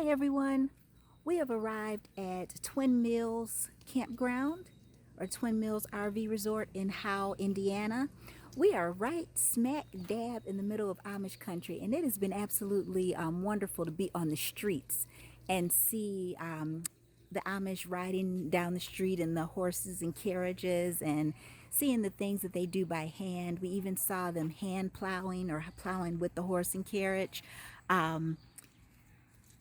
Hi everyone, we have arrived at Twin Mills Campground or Twin Mills RV Resort in Howe, Indiana. We are right smack dab in the middle of Amish country, and it has been absolutely wonderful to be on the streets and see the Amish riding down the street in the horses and carriages and seeing the things that they do by hand. We even saw them hand plowing or plowing with the horse and carriage.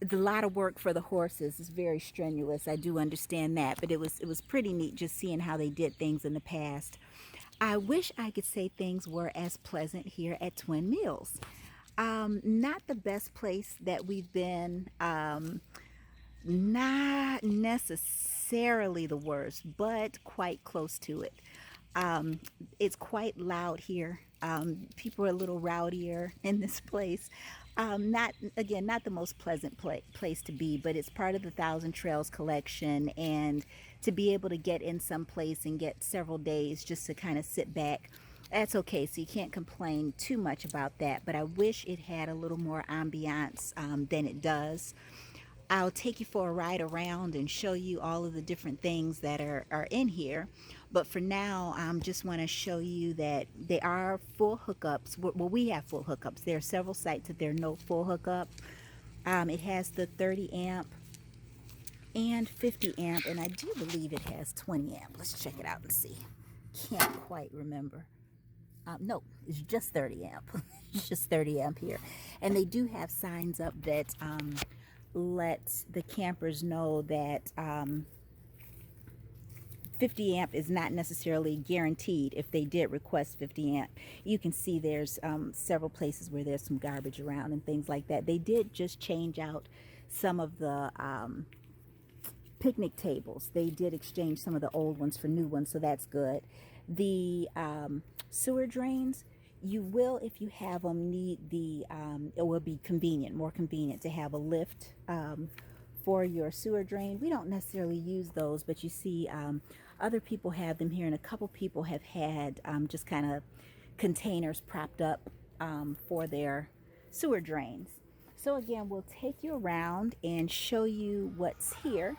It's a lot of work for the horses. It's very strenuous. I do understand that, but it was pretty neat just seeing how they did things in the past. I wish I could say things were as pleasant here at Twin Mills. Not the best place that we've been. Not necessarily the worst, but quite close to it. It's quite loud here. People are a little rowdier in this place. Not again, not the most pleasant place to be, but it's part of the Thousand Trails collection, and to be able to get in some place and get several days just to kind of sit back, that's okay. So you can't complain too much about that. But I wish it had a little more ambiance than it does. I'll take you for a ride around and show you all of the different things that are in here. But for now, I just want to show you that they are full hookups. Well, we have full hookups. There are several sites that there are no full hookup. It has the 30 amp and 50 amp, and I do believe it has 20 amp. Let's check it out and see. Can't quite remember. No, it's just 30 amp. It's just 30 amp here. And they do have signs up that let the campers know that 50 amp is not necessarily guaranteed if they did request 50 amp. You can see there's several places where there's some garbage around and things like that. They did just change out some of the picnic tables. They did exchange some of the old ones for new ones, so that's good. The sewer drains, you will, if you have them, need the, it will be convenient, more convenient to have a lift for your sewer drain. We don't necessarily use those, but you see other people have them here, and a couple people have had just kind of containers propped up for their sewer drains. So again, we'll take you around and show you what's here.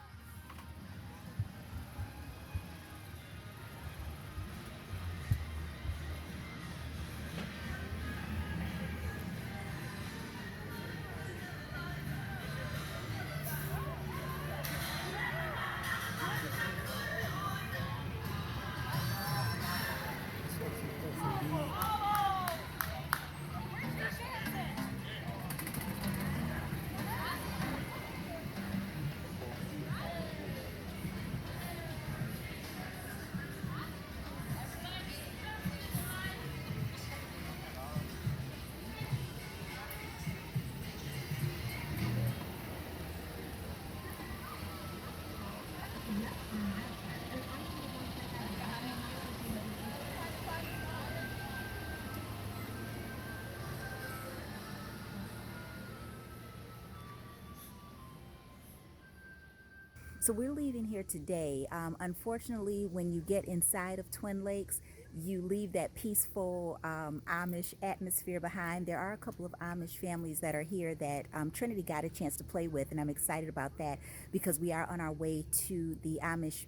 So we're leaving here today. Unfortunately, when you get inside of Twin Lakes, you leave that peaceful Amish atmosphere behind. There are a couple of Amish families that are here that Trinity got a chance to play with, and I'm excited about that because we are on our way to the Amish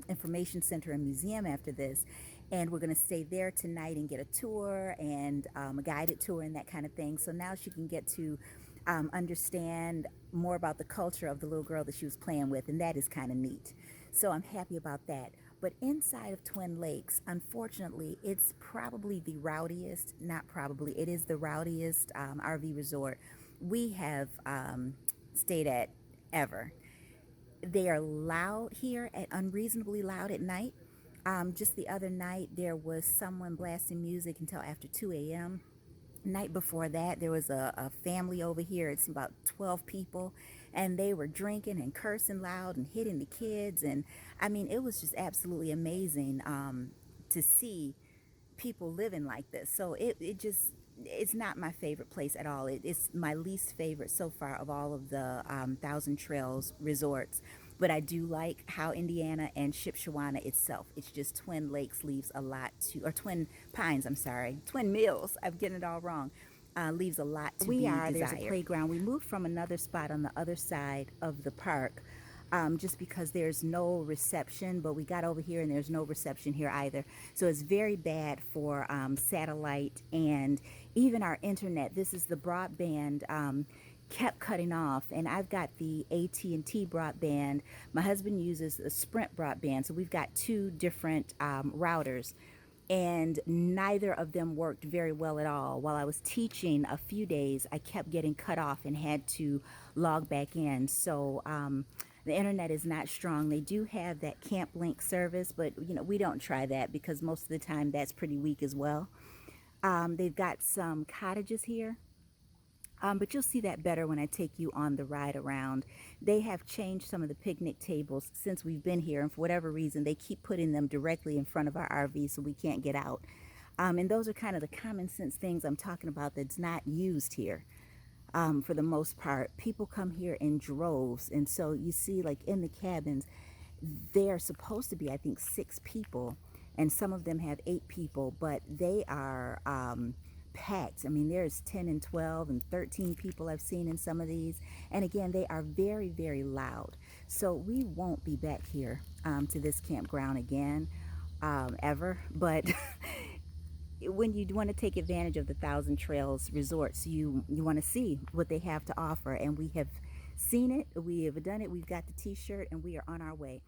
Information Center and Museum after this. And we're going to stay there tonight and get a tour and a guided tour and that kind of thing. So now she can get to understand more about the culture of the little girl that she was playing with, and that is kind of neat. So I'm happy about that. But inside of Twin Lakes, unfortunately, it's probably the rowdiest, not probably, it is the rowdiest RV resort we have stayed at ever. They are loud here, at unreasonably loud at night. Just the other night, there was someone blasting music until after 2 a.m. Night before that, there was a family over here. It's about 12 people, and they were drinking and cursing loud and hitting the kids. And I mean, it was just absolutely amazing to see people living like this. So it's not my favorite place at all. It's my least favorite so far of all of the Thousand Trails resorts. But I do like Howe, Indiana, and Shipshewana itself. It's just Twin Lakes leaves a lot to, or Twin Pines, I'm sorry, Twin Mills. I'm getting it all wrong. leaves a lot to be desired. There's a playground. We moved from another spot on the other side of the park just because there's no reception, but we got over here and there's no reception here either. So it's very bad for satellite and even our internet. This is the broadband kept cutting off, and I've got the AT&T broadband. My husband uses the Sprint broadband, so we've got two different routers, and neither of them worked very well at all. While I was teaching a few days, I kept getting cut off and had to log back in. So the internet is not strong. They do have that Camp Link service, but we don't try that because most of the time that's pretty weak as well. They've got some cottages here. But you'll see that better when I take you on the ride around. They have changed some of the picnic tables since we've been here, and for whatever reason, they keep putting them directly in front of our RV so we can't get out. And those are kind of the common sense things I'm talking about that's not used here. For the most part, people come here in droves, and so you see, like in the cabins, they're supposed to be, I think, 6 people, and some of them have 8 people, but they are packed. I mean, there's 10 and 12 and 13 people I've seen in some of these, and again, they are very, very loud. So we won't be back here to this campground again ever, but when you want to take advantage of the Thousand Trails resorts, you want to see what they have to offer, and we have seen it, we have done it, we've got the t-shirt, and we are on our way.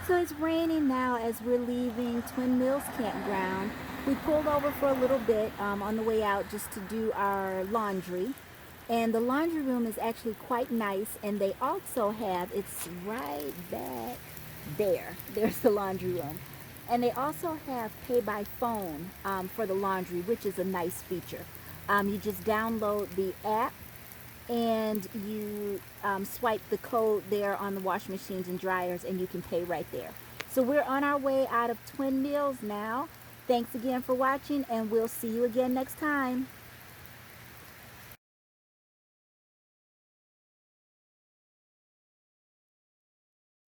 So it's raining now as we're leaving Twin Mills Campground. We pulled over for a little bit on the way out just to do our laundry. And the laundry room is actually quite nice, and they also have, it's right back there. There's the laundry room. And they also have pay by phone for the laundry, which is a nice feature. You just download the app and you swipe the code there on the washing machines and dryers, and you can pay right there. So we're on our way out of Twin Mills now. Thanks again for watching, and we'll see you again next time.